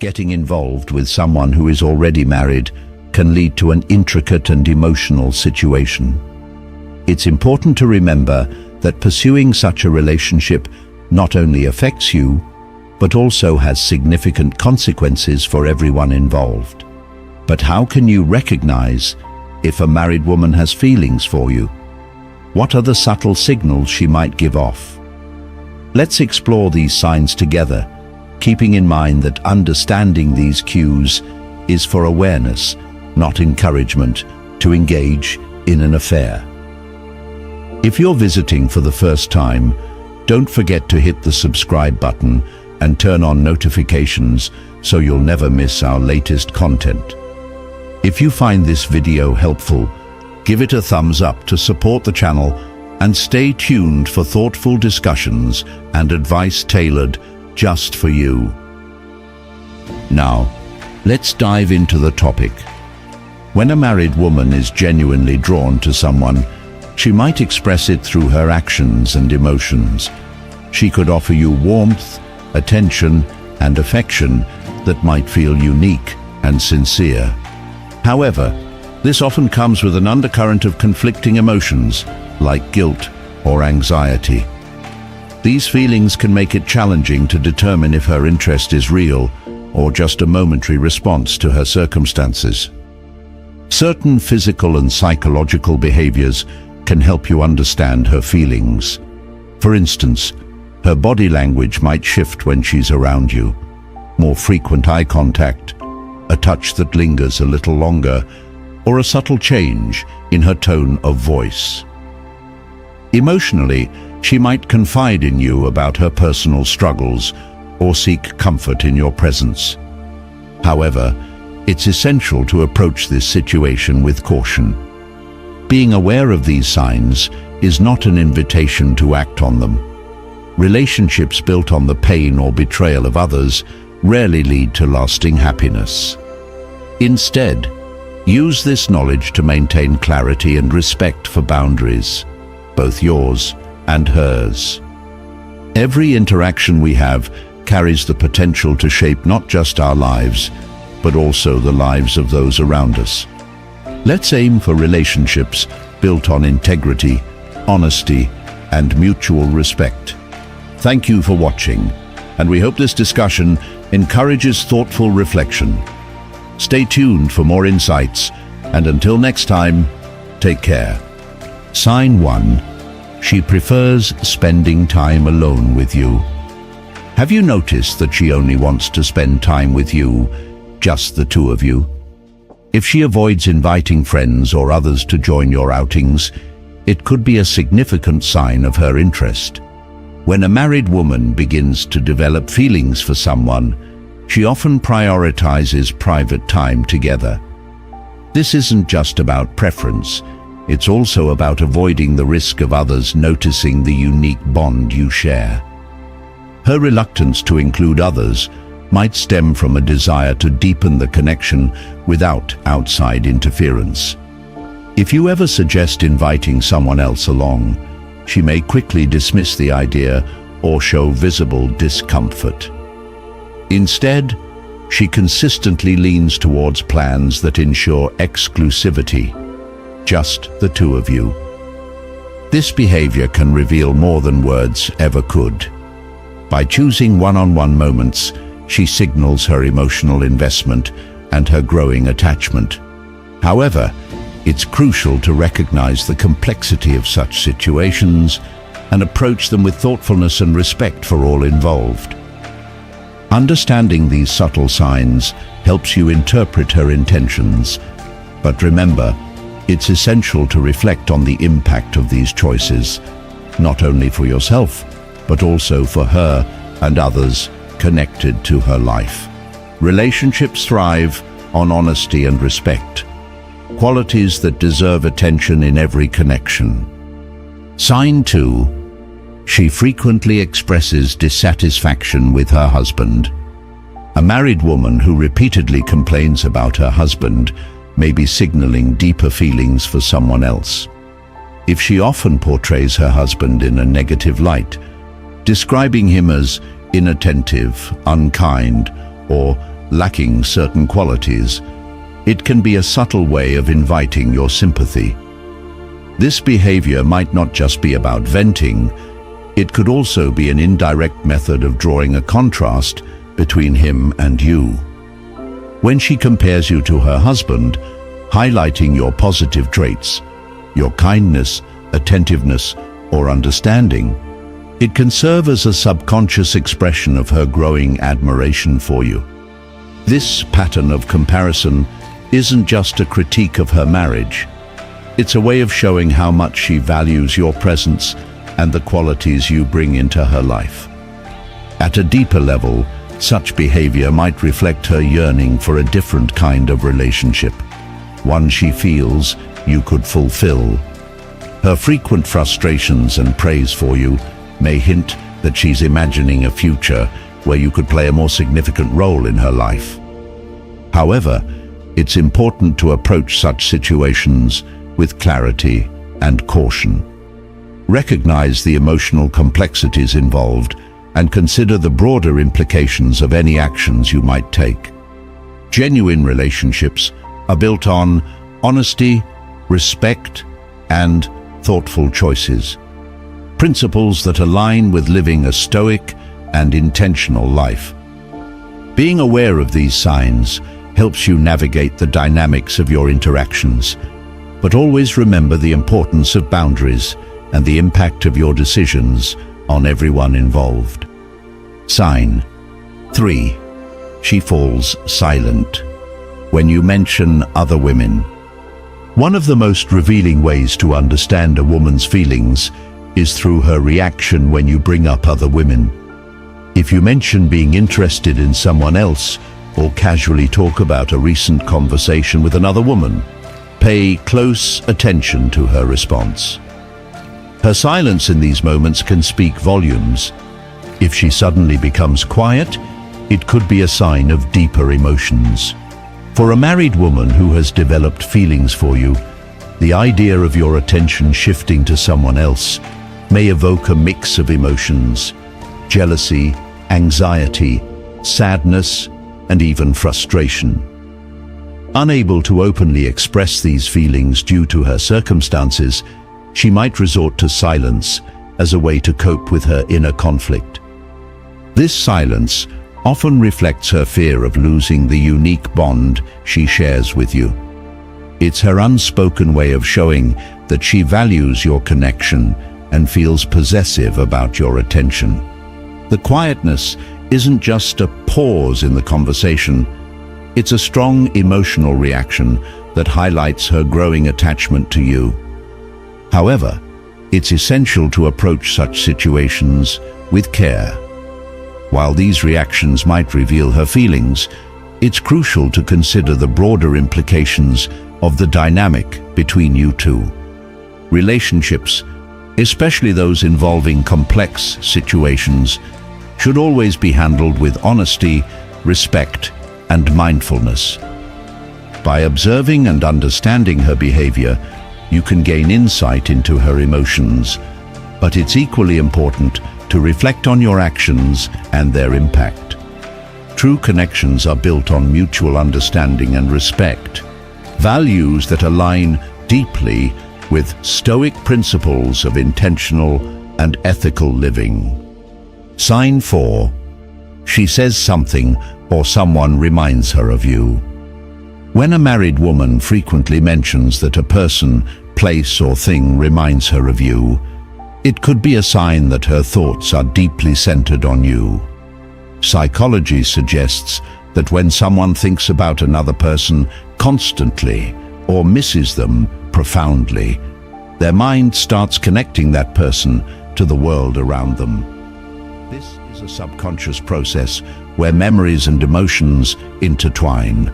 Getting involved with someone who is already married can lead to an intricate and emotional situation. It's important to remember that pursuing such a relationship not only affects you, but also has significant consequences for everyone involved. But how can you recognize if a married woman has feelings for you? What are the subtle signals she might give off? Let's explore these signs together, keeping in mind that understanding these cues is for awareness, not encouragement to engage in an affair. If you're visiting for the first time, don't forget to hit the subscribe button and turn on notifications so you'll never miss our latest content. If you find this video helpful, give it a thumbs up to support the channel and stay tuned for thoughtful discussions and advice tailored just for you. Now, let's dive into the topic. When a married woman is genuinely drawn to someone, she might express it through her actions and emotions. She could offer you warmth, attention, and affection that might feel unique and sincere. However, this often comes with an undercurrent of conflicting emotions, like guilt or anxiety. These feelings can make it challenging to determine if her interest is real or just a momentary response to her circumstances. Certain physical and psychological behaviors can help you understand her feelings. For instance, her body language might shift when she's around you. More frequent eye contact, a touch that lingers a little longer, or a subtle change in her tone of voice. Emotionally, she might confide in you about her personal struggles or seek comfort in your presence. However, it's essential to approach this situation with caution. Being aware of these signs is not an invitation to act on them. Relationships built on the pain or betrayal of others rarely lead to lasting happiness. Instead, use this knowledge to maintain clarity and respect for boundaries, both yours and hers. Every interaction we have carries the potential to shape not just our lives, but also the lives of those around us. Let's aim for relationships built on integrity, honesty, and mutual respect. Thank you for watching, and we hope this discussion encourages thoughtful reflection. Stay tuned for more insights, and until next time, take care. Sign 1. She prefers spending time alone with you. Have you noticed that she only wants to spend time with you, just the two of you? If she avoids inviting friends or others to join your outings, it could be a significant sign of her interest. When a married woman begins to develop feelings for someone, she often prioritizes private time together. This isn't just about preference, it's also about avoiding the risk of others noticing the unique bond you share. Her reluctance to include others might stem from a desire to deepen the connection without outside interference. If you ever suggest inviting someone else along, she may quickly dismiss the idea or show visible discomfort. Instead, she consistently leans towards plans that ensure exclusivity, just the two of you. This behavior can reveal more than words ever could. By choosing one-on-one moments, she signals her emotional investment and her growing attachment. However, it's crucial to recognize the complexity of such situations and approach them with thoughtfulness and respect for all involved. Understanding these subtle signs helps you interpret her intentions, but remember, it's essential to reflect on the impact of these choices, not only for yourself, but also for her and others connected to her life. Relationships thrive on honesty and respect, qualities that deserve attention in every connection. Sign 2. She frequently expresses dissatisfaction with her husband. A married woman who repeatedly complains about her husband may be signaling deeper feelings for someone else. If she often portrays her husband in a negative light, describing him as inattentive, unkind, or lacking certain qualities, it can be a subtle way of inviting your sympathy. This behavior might not just be about venting, it could also be an indirect method of drawing a contrast between him and you. When she compares you to her husband, highlighting your positive traits, your kindness, attentiveness, or understanding, it can serve as a subconscious expression of her growing admiration for you. This pattern of comparison isn't just a critique of her marriage. It's a way of showing how much she values your presence and the qualities you bring into her life. At a deeper level, such behavior might reflect her yearning for a different kind of relationship, one she feels you could fulfill. Her frequent frustrations and praise for you may hint that she's imagining a future where you could play a more significant role in her life. However, it's important to approach such situations with clarity and caution. Recognize the emotional complexities involved and consider the broader implications of any actions you might take. Genuine relationships are built on honesty, respect, and thoughtful choices, principles that align with living a stoic and intentional life. Being aware of these signs helps you navigate the dynamics of your interactions, but always remember the importance of boundaries and the impact of your decisions on everyone involved. Sign 3. She falls silent when you mention other women. One of the most revealing ways to understand a woman's feelings is through her reaction when you bring up other women. If you mention being interested in someone else or casually talk about a recent conversation with another woman, pay close attention to her response. Her silence in these moments can speak volumes. If she suddenly becomes quiet, it could be a sign of deeper emotions. For a married woman who has developed feelings for you, the idea of your attention shifting to someone else may evoke a mix of emotions: jealousy, anxiety, sadness, and even frustration. Unable to openly express these feelings due to her circumstances, she might resort to silence as a way to cope with her inner conflict. This silence often reflects her fear of losing the unique bond she shares with you. It's her unspoken way of showing that she values your connection and feels possessive about your attention. The quietness isn't just a pause in the conversation, it's a strong emotional reaction that highlights her growing attachment to you. However, it's essential to approach such situations with care. While these reactions might reveal her feelings, it's crucial to consider the broader implications of the dynamic between you two. Relationships, especially those involving complex situations, should always be handled with honesty, respect, and mindfulness. By observing and understanding her behavior, you can gain insight into her emotions, but it's equally important to reflect on your actions and their impact. True connections are built on mutual understanding and respect, values that align deeply with Stoic principles of intentional and ethical living. Sign 4. She says something or someone reminds her of you. When a married woman frequently mentions that a person, place, or thing reminds her of you, it could be a sign that her thoughts are deeply centered on you. Psychology suggests that when someone thinks about another person constantly or misses them profoundly, their mind starts connecting that person to the world around them. This is a subconscious process where memories and emotions intertwine,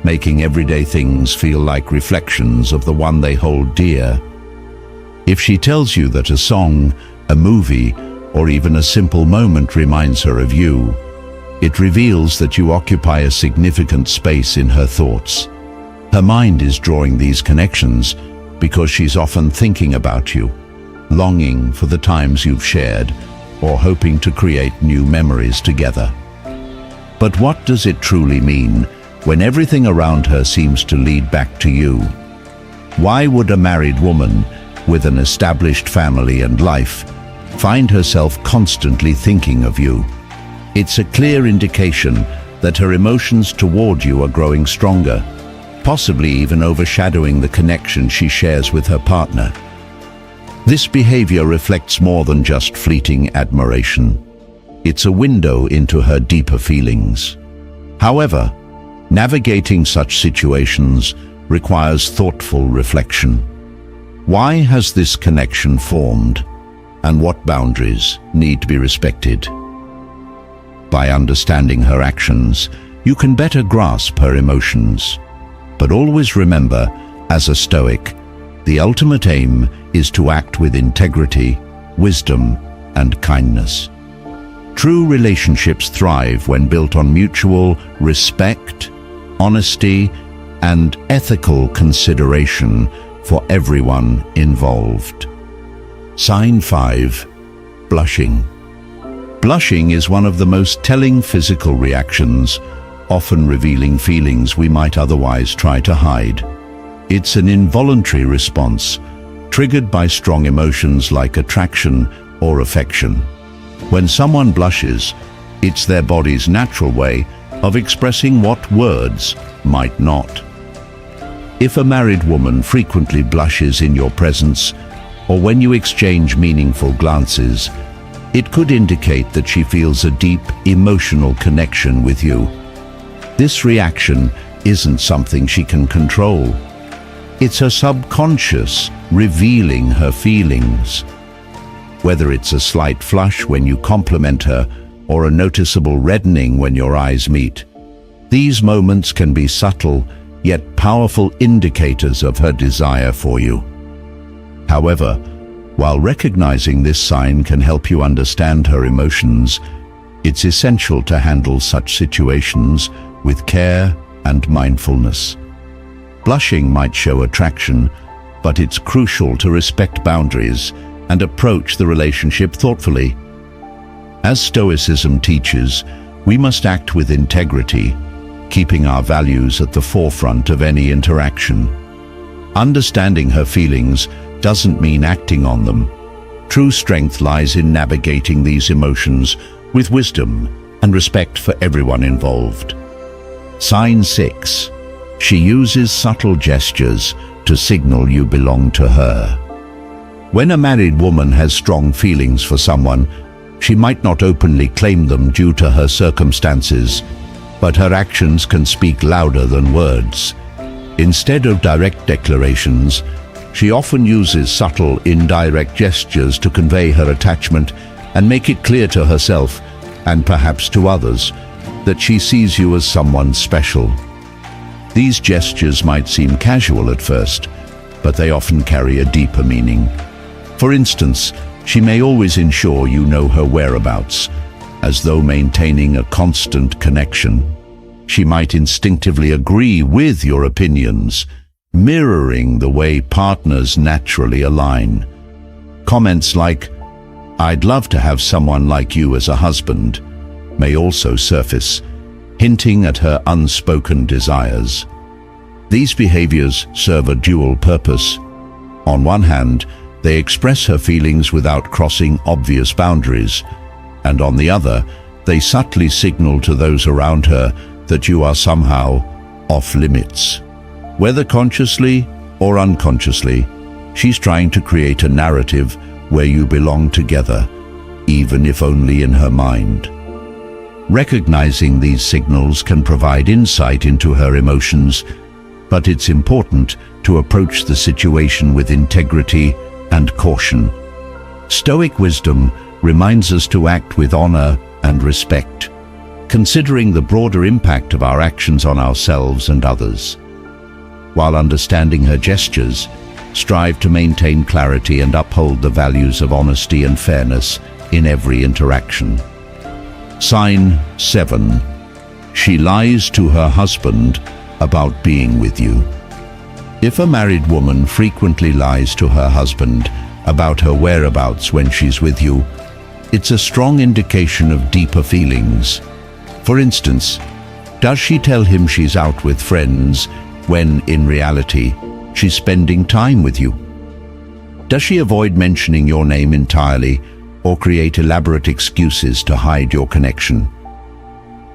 making everyday things feel like reflections of the one they hold dear. If she tells you that a song, a movie, or even a simple moment reminds her of you, it reveals that you occupy a significant space in her thoughts. Her mind is drawing these connections because she's often thinking about you, longing for the times you've shared, or hoping to create new memories together. But what does it truly mean when everything around her seems to lead back to you? Why would a married woman with an established family and life find herself constantly thinking of you? It's a clear indication that her emotions toward you are growing stronger, possibly even overshadowing the connection she shares with her partner. This behavior reflects more than just fleeting admiration. It's a window into her deeper feelings. However, navigating such situations requires thoughtful reflection. Why has this connection formed, and what boundaries need to be respected? By understanding her actions, you can better grasp her emotions. But always remember, as a Stoic, the ultimate aim is to act with integrity, wisdom, and kindness. True relationships thrive when built on mutual respect, honesty, and ethical consideration for everyone involved. Sign 5. Blushing. Blushing is one of the most telling physical reactions, often revealing feelings we might otherwise try to hide. It's an involuntary response, triggered by strong emotions like attraction or affection. When someone blushes, it's their body's natural way of expressing what words might not. If a married woman frequently blushes in your presence, or when you exchange meaningful glances, it could indicate that she feels a deep emotional connection with you. This reaction isn't something she can control. It's her subconscious revealing her feelings. Whether it's a slight flush when you compliment her or a noticeable reddening when your eyes meet, these moments can be subtle yet powerful indicators of her desire for you. However, while recognizing this sign can help you understand her emotions, it's essential to handle such situations with care and mindfulness. Blushing might show attraction, but it's crucial to respect boundaries and approach the relationship thoughtfully. As Stoicism teaches, we must act with integrity, keeping our values at the forefront of any interaction. Understanding her feelings doesn't mean acting on them. True strength lies in navigating these emotions with wisdom and respect for everyone involved. Sign 6. She uses subtle gestures to signal you belong to her. When a married woman has strong feelings for someone, she might not openly claim them due to her circumstances, but her actions can speak louder than words. Instead of direct declarations, she often uses subtle, indirect gestures to convey her attachment and make it clear to herself, and perhaps to others, that she sees you as someone special. These gestures might seem casual at first, but they often carry a deeper meaning. For instance, she may always ensure you know her whereabouts, as though maintaining a constant connection. She might instinctively agree with your opinions, mirroring the way partners naturally align. Comments like, "I'd love to have someone like you as a husband," may also surface, hinting at her unspoken desires. These behaviors serve a dual purpose. On one hand, they express her feelings without crossing obvious boundaries, and on the other, they subtly signal to those around her that you are somehow off limits. Whether consciously or unconsciously, she's trying to create a narrative where you belong together, even if only in her mind. Recognizing these signals can provide insight into her emotions, but it's important to approach the situation with integrity and caution. Stoic wisdom reminds us to act with honor and respect, considering the broader impact of our actions on ourselves and others. While understanding her gestures, strive to maintain clarity and uphold the values of honesty and fairness in every interaction. Sign 7. She lies to her husband about being with you. If a married woman frequently lies to her husband about her whereabouts when she's with you, it's a strong indication of deeper feelings. For instance, does she tell him she's out with friends when, in reality, she's spending time with you? Does she avoid mentioning your name entirely or create elaborate excuses to hide your connection?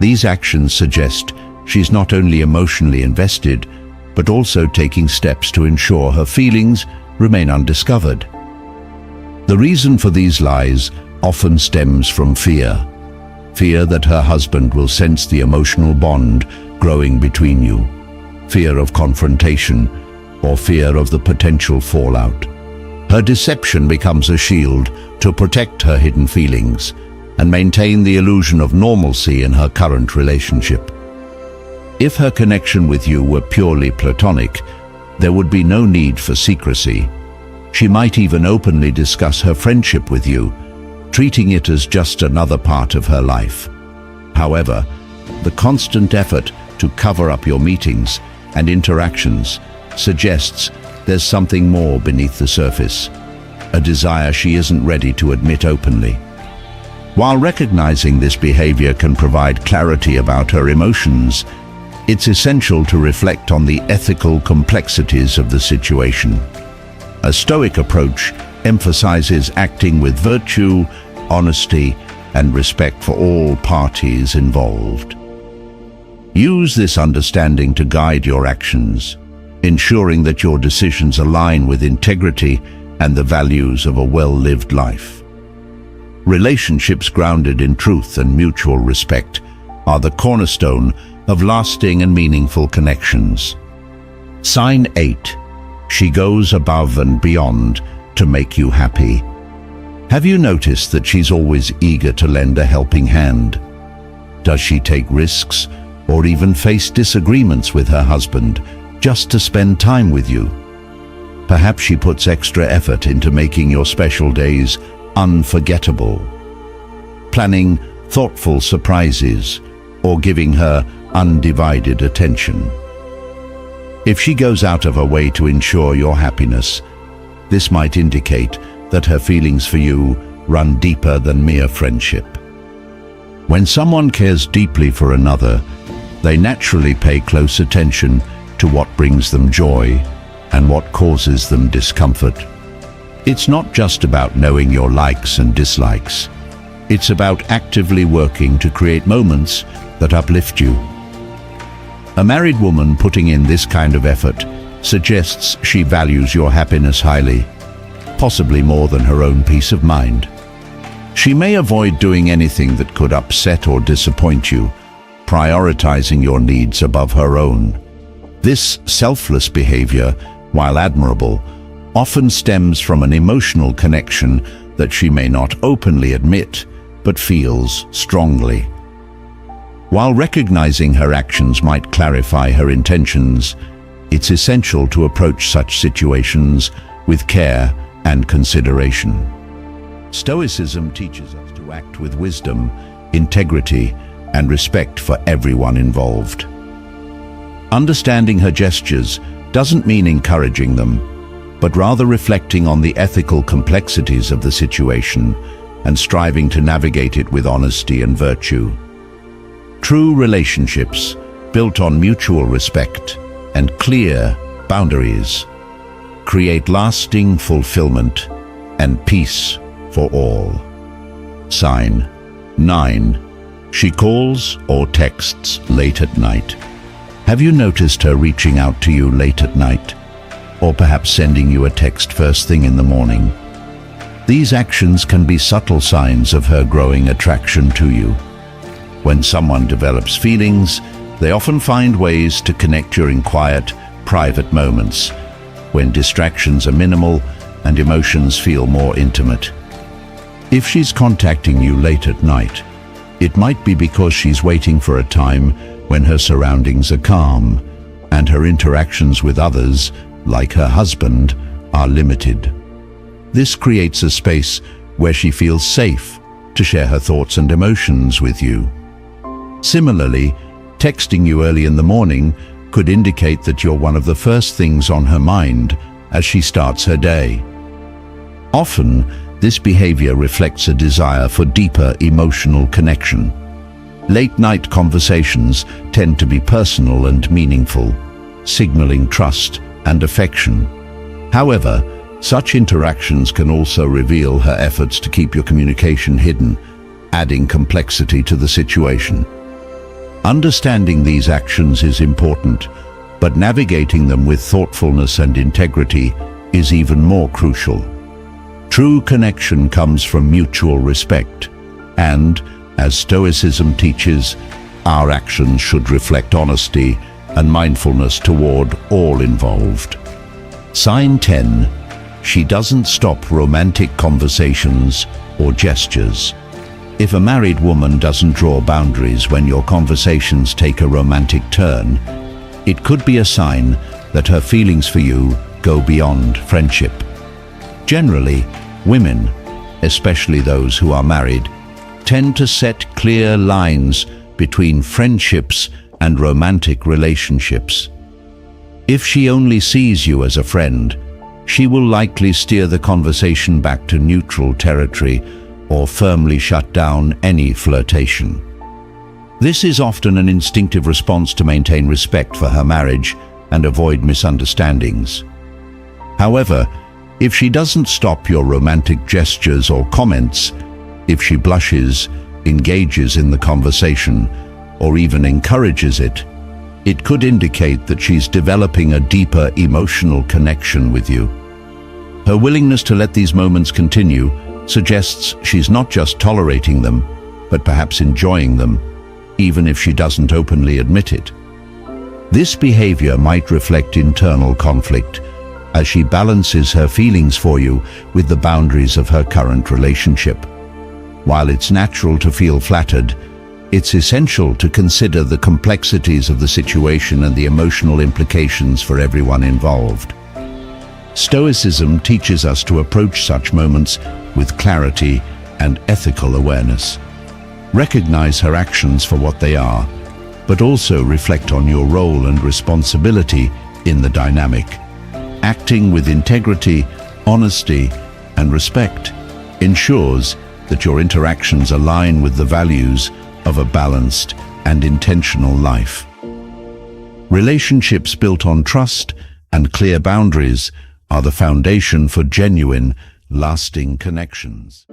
These actions suggest she's not only emotionally invested, but also taking steps to ensure her feelings remain undiscovered. The reason for these lies often stems from fear. Fear that her husband will sense the emotional bond growing between you. Fear of confrontation, or fear of the potential fallout. Her deception becomes a shield to protect her hidden feelings and maintain the illusion of normalcy in her current relationship. If her connection with you were purely platonic, there would be no need for secrecy. She might even openly discuss her friendship with you, treating it as just another part of her life. However, the constant effort to cover up your meetings and interactions suggests there's something more beneath the surface, a desire she isn't ready to admit openly. While recognizing this behavior can provide clarity about her emotions, it's essential to reflect on the ethical complexities of the situation. A Stoic approach emphasizes acting with virtue, honesty, and respect for all parties involved. Use this understanding to guide your actions, ensuring that your decisions align with integrity and the values of a well-lived life. Relationships grounded in truth and mutual respect are the cornerstone of lasting and meaningful connections. Sign 8. She goes above and beyond to make you happy. Have you noticed that she's always eager to lend a helping hand? Does she take risks or even face disagreements with her husband just to spend time with you? Perhaps she puts extra effort into making your special days unforgettable, planning thoughtful surprises or giving her undivided attention. If she goes out of her way to ensure your happiness, this might indicate that her feelings for you run deeper than mere friendship. When someone cares deeply for another, they naturally pay close attention to what brings them joy and what causes them discomfort. It's not just about knowing your likes and dislikes. It's about actively working to create moments that uplift you. A married woman putting in this kind of effort suggests she values your happiness highly, possibly more than her own peace of mind. She may avoid doing anything that could upset or disappoint you, prioritizing your needs above her own. This selfless behavior, while admirable, often stems from an emotional connection that she may not openly admit, but feels strongly. While recognizing her actions might clarify her intentions, it's essential to approach such situations with care and consideration. Stoicism teaches us to act with wisdom, integrity, and respect for everyone involved. Understanding her gestures doesn't mean encouraging them, but rather reflecting on the ethical complexities of the situation and striving to navigate it with honesty and virtue. True relationships, built on mutual respect and clear boundaries, create lasting fulfillment and peace for all. Sign 9. She calls or texts late at night. Have you noticed her reaching out to you late at night, or perhaps sending you a text first thing in the morning? These actions can be subtle signs of her growing attraction to you. When someone develops feelings, they often find ways to connect during quiet, private moments, when distractions are minimal and emotions feel more intimate. If she's contacting you late at night, it might be because she's waiting for a time when her surroundings are calm and her interactions with others, like her husband, are limited. This creates a space where she feels safe to share her thoughts and emotions with you. Similarly, texting you early in the morning could indicate that you're one of the first things on her mind as she starts her day. Often, this behavior reflects a desire for deeper emotional connection. Late-night conversations tend to be personal and meaningful, signaling trust and affection. However, such interactions can also reveal her efforts to keep your communication hidden, adding complexity to the situation. Understanding these actions is important, but navigating them with thoughtfulness and integrity is even more crucial. True connection comes from mutual respect, and, as Stoicism teaches, our actions should reflect honesty and mindfulness toward all involved. Sign 10. She doesn't stop romantic conversations or gestures. If a married woman doesn't draw boundaries when your conversations take a romantic turn, it could be a sign that her feelings for you go beyond friendship. Generally, women, especially those who are married, tend to set clear lines between friendships and romantic relationships. If she only sees you as a friend, she will likely steer the conversation back to neutral territory or firmly shut down any flirtation. This is often an instinctive response to maintain respect for her marriage and avoid misunderstandings. However, if she doesn't stop your romantic gestures or comments, if she blushes, engages in the conversation, or even encourages it, it could indicate that she's developing a deeper emotional connection with you. Her willingness to let these moments continue suggests she's not just tolerating them, but perhaps enjoying them, even if she doesn't openly admit it. This behavior might reflect internal conflict, as she balances her feelings for you with the boundaries of her current relationship. While it's natural to feel flattered, it's essential to consider the complexities of the situation and the emotional implications for everyone involved. Stoicism teaches us to approach such moments with clarity and ethical awareness. Recognize her actions for what they are, but also reflect on your role and responsibility in the dynamic. Acting with integrity, honesty, and respect ensures that your interactions align with the values of a balanced and intentional life. Relationships built on trust and clear boundaries are the foundation for genuine, lasting connections.